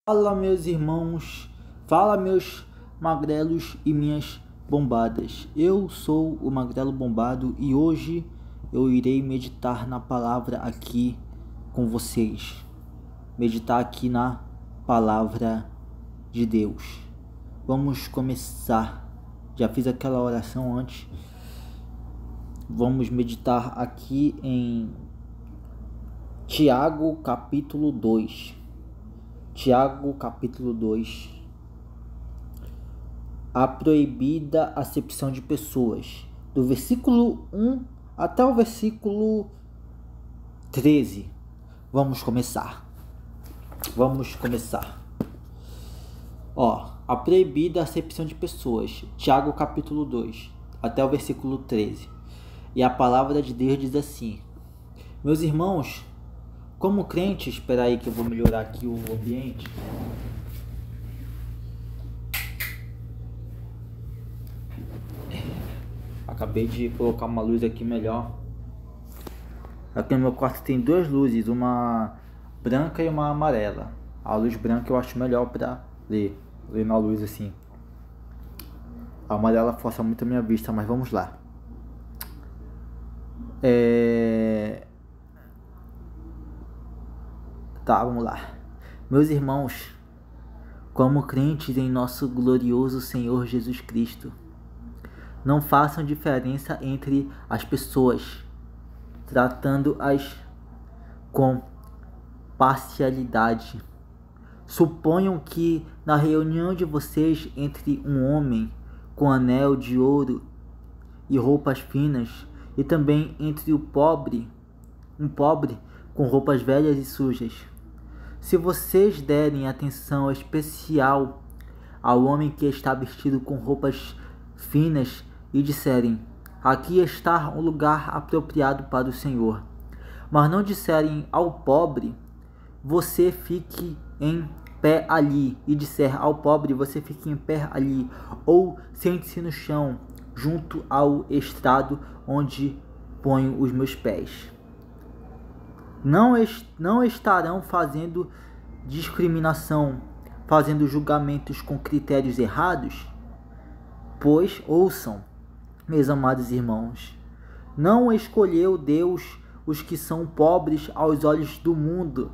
Fala, meus irmãos, fala, meus magrelos e minhas bombadas. Eu sou o Magrelo Bombado e hoje eu irei meditar na palavra aqui com vocês. Meditar aqui na palavra de Deus. Vamos começar. Já fiz aquela oração antes. Vamos meditar aqui em Tiago capítulo 2. Tiago capítulo 2. A proibida acepção de pessoas. Do versículo 1 até o versículo 13. Vamos começar. A proibida acepção de pessoas. Tiago capítulo 2 até o versículo 13. E a palavra de Deus diz assim: meus irmãos, como crentes, espera aí que eu vou melhorar aqui o ambiente. Acabei de colocar uma luz aqui melhor. Aqui no meu quarto tem duas luzes, uma branca e uma amarela. A luz branca eu acho melhor para ler na luz assim. A amarela força muito a minha vista, mas vamos lá. Vamos lá. Meus irmãos, como crentes em nosso glorioso Senhor Jesus Cristo, não façam diferença entre as pessoas, tratando-as com parcialidade. Suponham que na reunião de vocês entre um homem com anel de ouro e roupas finas, e também entre um pobre com roupas velhas e sujas, se vocês derem atenção especial ao homem que está vestido com roupas finas e disserem: aqui está um lugar apropriado para o Senhor, mas não disserem ao pobre: você fique em pé ali, e disser ao pobre: você fique em pé ali, ou sente-se no chão, junto ao estrado onde ponho os meus pés, não estarão fazendo discriminação, fazendo julgamentos com critérios errados? Pois ouçam, meus amados irmãos, não escolheu Deus os que são pobres aos olhos do mundo,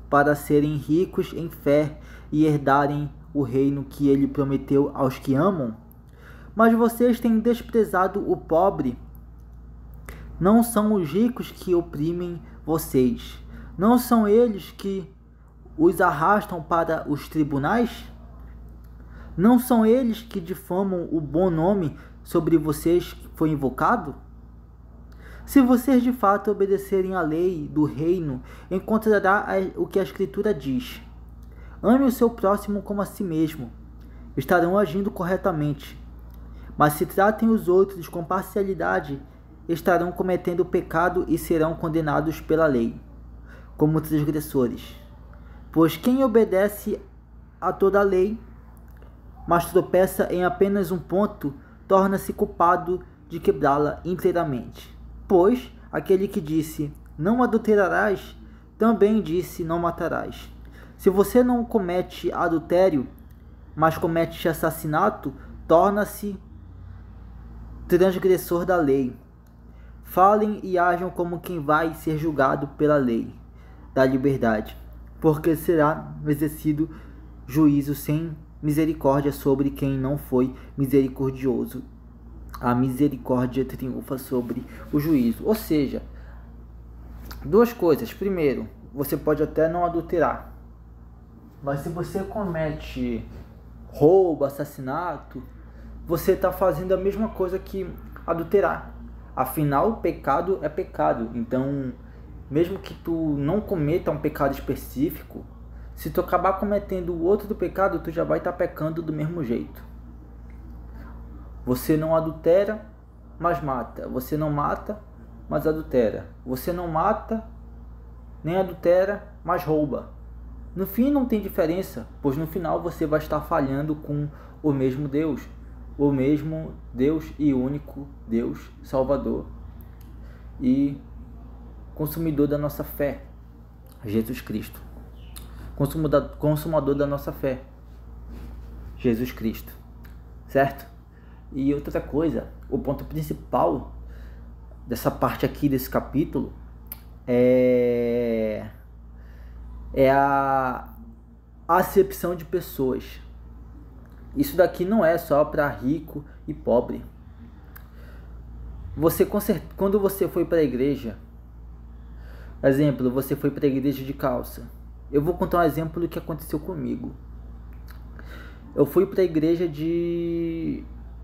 para serem ricos em fé e herdarem o reino que ele prometeu aos que amam? Mas vocês têm desprezado o pobre. Não são os ricos que oprimem vocês? Não são eles que os arrastam para os tribunais? Não são eles que difamam o bom nome sobre vocês que foi invocado? Se vocês de fato obedecerem à lei do reino, encontrará o que a Escritura diz: ame o seu próximo como a si mesmo. Estarão agindo corretamente. Mas se tratem os outros com parcialidade, estarão cometendo pecado e serão condenados pela lei, como transgressores. Pois quem obedece a toda a lei, mas tropeça em apenas um ponto, torna-se culpado de quebrá-la inteiramente. Pois aquele que disse: não adulterarás, também disse: não matarás. Se você não comete adultério, mas comete assassinato, torna-se transgressor da lei. Falem e ajam como quem vai ser julgado pela lei da liberdade, porque será exercido juízo sem misericórdia sobre quem não foi misericordioso. A misericórdia triunfa sobre o juízo. Ou seja, duas coisas. Primeiro, você pode até não adulterar, mas se você comete roubo, assassinato, você está fazendo a mesma coisa que adulterar. Afinal, pecado é pecado. Então, mesmo que tu não cometa um pecado específico, se tu acabar cometendo o outro do pecado, tu já vai estar pecando do mesmo jeito. Você não adultera, mas mata. Você não mata, mas adultera. Você não mata, nem adultera, mas rouba. No fim não tem diferença, pois no final você vai estar falhando com o mesmo Deus. O mesmo Deus e único Deus, Salvador e consumidor da nossa fé, Jesus Cristo. consumador da nossa fé, Jesus Cristo, certo? E outra coisa, o ponto principal dessa parte aqui desse capítulo é a acepção de pessoas. Isso daqui não é só para rico e pobre. Quando você foi para a igreja, exemplo, você foi para a igreja de calça. Eu vou contar um exemplo do que aconteceu comigo. Eu fui para a igreja de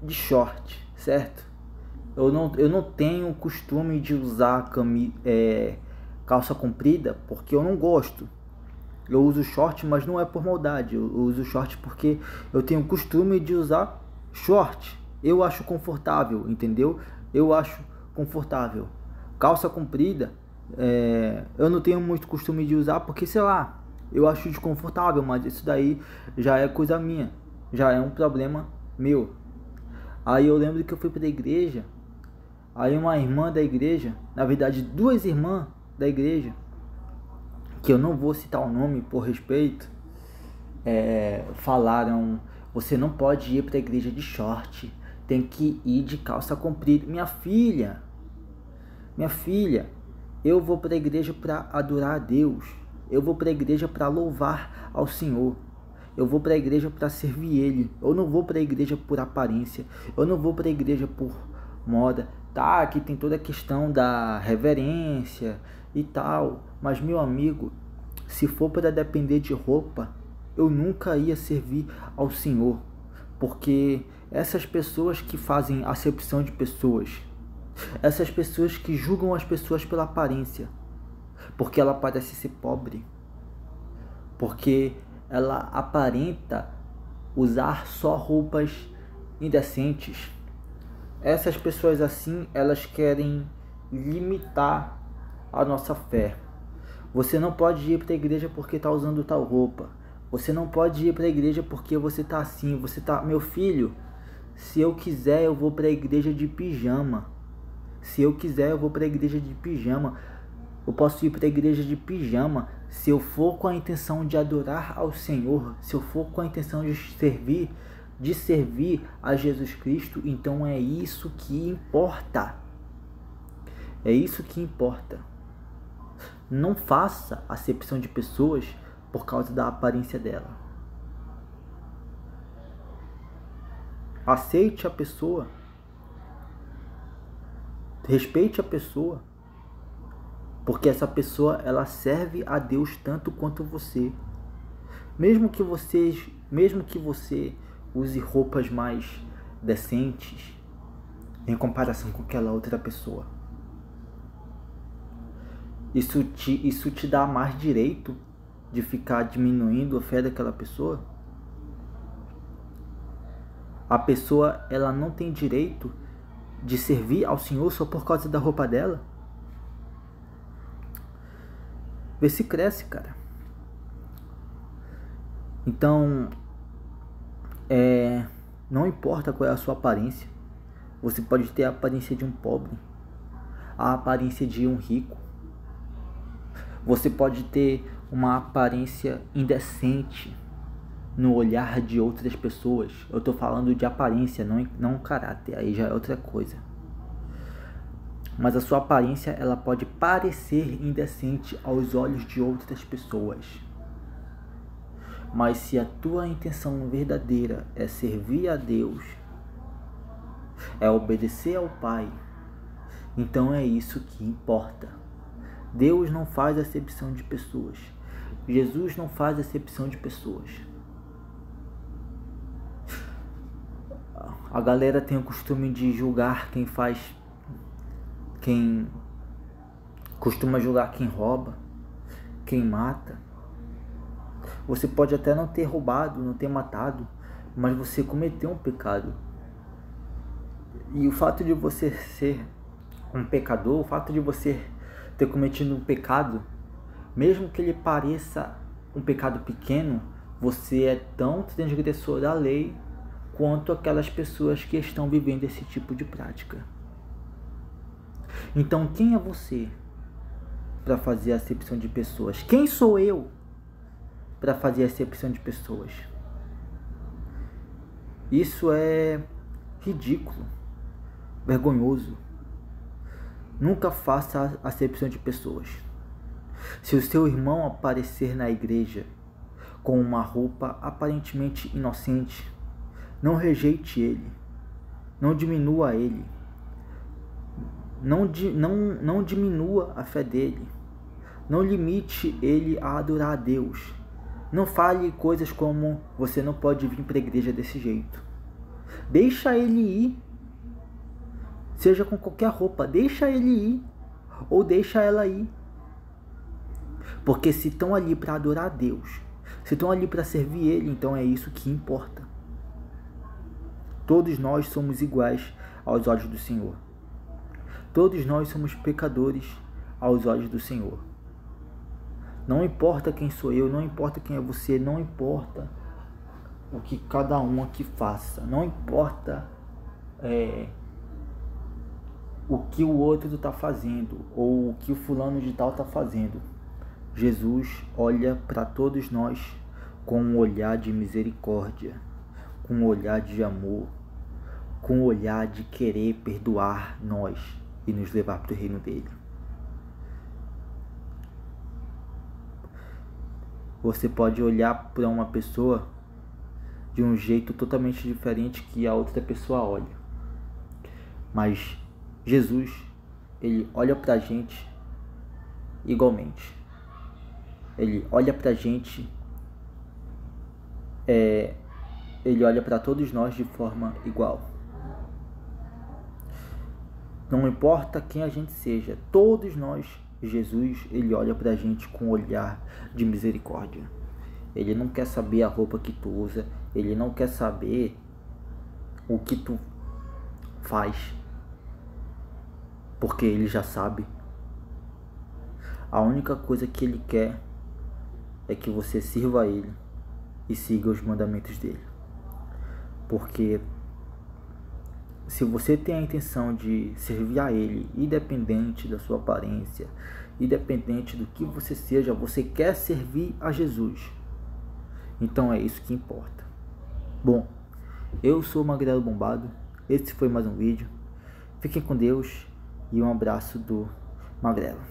short, certo? Eu não tenho o costume de usar calça comprida porque eu não gosto. Eu uso short, mas não é por maldade. Eu uso short porque eu tenho o costume de usar short. Eu acho confortável, entendeu? Eu acho confortável. Calça comprida, eu não tenho muito costume de usar porque, sei lá, eu acho desconfortável, mas isso daí já é coisa minha. Já é um problema meu. Aí eu lembro que eu fui para a igreja. Aí uma irmã da igreja, na verdade 2 irmãs da igreja, que eu não vou citar o nome por respeito, falaram: você não pode ir para a igreja de short, tem que ir de calça comprida. Minha filha, eu vou para a igreja para adorar a Deus, eu vou para a igreja para louvar ao Senhor, eu vou para a igreja para servir Ele. Eu não vou para a igreja por aparência, eu não vou para a igreja por moda. Tá, aqui tem toda a questão da reverência e tal, mas meu amigo, se for para depender de roupa, eu nunca ia servir ao Senhor, porque essas pessoas que fazem acepção de pessoas, essas pessoas que julgam as pessoas pela aparência, porque ela parece ser pobre, porque ela aparenta usar só roupas indecentes. Essas pessoas assim, elas querem limitar a nossa fé. Você não pode ir para a igreja porque está usando tal roupa. Você não pode ir para a igreja porque você está assim. Você tá, meu filho, se eu quiser eu vou para a igreja de pijama. Se eu quiser eu vou para a igreja de pijama. Eu posso ir para a igreja de pijama se eu for com a intenção de adorar ao Senhor, se eu for com a intenção de servir a Jesus Cristo. Então é isso que importa. É isso que importa. Não faça acepção de pessoas por causa da aparência dela. Aceite a pessoa. Respeite a pessoa. Porque essa pessoa, ela serve a Deus tanto quanto você. Mesmo que você use roupas mais decentes em comparação com aquela outra pessoa, isso te dá mais direito de ficar diminuindo a fé daquela pessoa? A pessoa, ela não tem direito de servir ao Senhor só por causa da roupa dela? Vê se cresce, cara. Então, não importa qual é a sua aparência. Você pode ter a aparência de um pobre, a aparência de um rico. Você pode ter uma aparência indecente no olhar de outras pessoas. Eu estou falando de aparência, não caráter. Aí já é outra coisa. Mas a sua aparência, ela pode parecer indecente aos olhos de outras pessoas. Mas se a tua intenção verdadeira é servir a Deus, é obedecer ao Pai, então é isso que importa. Deus não faz acepção de pessoas. Jesus não faz acepção de pessoas. A galera tem o costume de julgar quem costuma julgar quem rouba, quem mata. Você pode até não ter roubado, não ter matado, mas você cometeu um pecado. E o fato de você ser um pecador, o fato de você ter cometido um pecado, mesmo que ele pareça um pecado pequeno, você é tão transgressor da lei quanto aquelas pessoas que estão vivendo esse tipo de prática. Então quem é você para fazer a acepção de pessoas? Quem sou eu para fazer acepção de pessoas. Isso é ridículo, vergonhoso. Nunca faça acepção de pessoas. Se o seu irmão aparecer na igreja com uma roupa aparentemente inocente, não rejeite ele, não diminua ele, não diminua a fé dele, não limite ele a adorar a Deus. Não fale coisas como: você não pode vir para a igreja desse jeito. Deixa ele ir. Seja com qualquer roupa, deixa ele ir. Ou deixa ela ir. Porque se estão ali para adorar a Deus, se estão ali para servir Ele, então é isso que importa. Todos nós somos iguais aos olhos do Senhor. Todos nós somos pecadores aos olhos do Senhor. Não importa quem sou eu, não importa quem é você, não importa o que cada um aqui faça, não importa o que o outro está fazendo ou o que o fulano de tal está fazendo. Jesus olha para todos nós com um olhar de misericórdia, com um olhar de amor, com um olhar de querer perdoar nós e nos levar para o reino dele. Você pode olhar para uma pessoa de um jeito totalmente diferente que a outra pessoa olha. Mas Jesus, ele olha para a gente igualmente. Ele olha pra gente, ele olha para todos nós de forma igual. Não importa quem a gente seja, todos nós, Jesus, ele olha pra gente com um olhar de misericórdia. Ele não quer saber a roupa que tu usa, ele não quer saber o que tu faz, porque ele já sabe. A única coisa que ele quer é que você sirva a ele e siga os mandamentos dele. Porque se você tem a intenção de servir a ele, independente da sua aparência, independente do que você seja, você quer servir a Jesus. Então é isso que importa. Bom, eu sou o Magrelo Bombado. Esse foi mais um vídeo. Fiquem com Deus e um abraço do Magrelo.